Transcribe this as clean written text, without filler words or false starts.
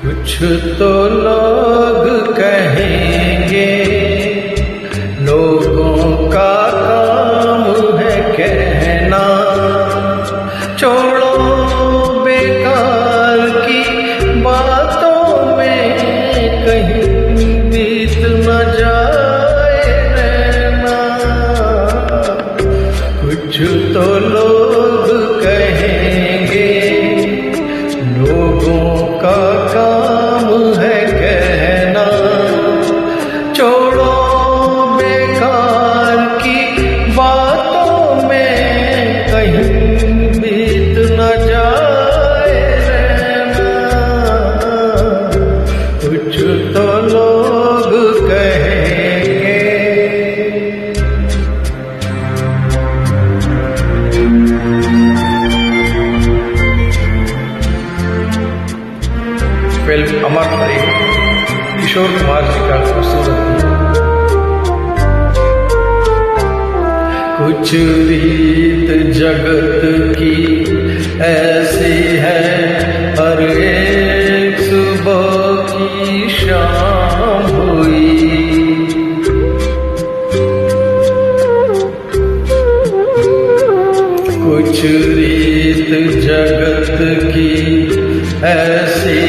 कुछ तो लोग कहेंगे, लोगों का काम है कहना। छोड़ो बेकार की बातों में कहीं बीत न जाए रहना। कुछ तो लोग कहेंगे, लोगों का काम है कहना। छोड़ो बेकार की बातों में कहीं बीत न जाए रहना। कुछ तो लोग कहेंगे। फिल्म अमर प्रेम, किशोर कुमार जी का खूबसूरत गीत। कुछ रीत जगत की ऐसी है, हर एक सुबह की शाम हुई। कुछ रीत जगत की ऐसी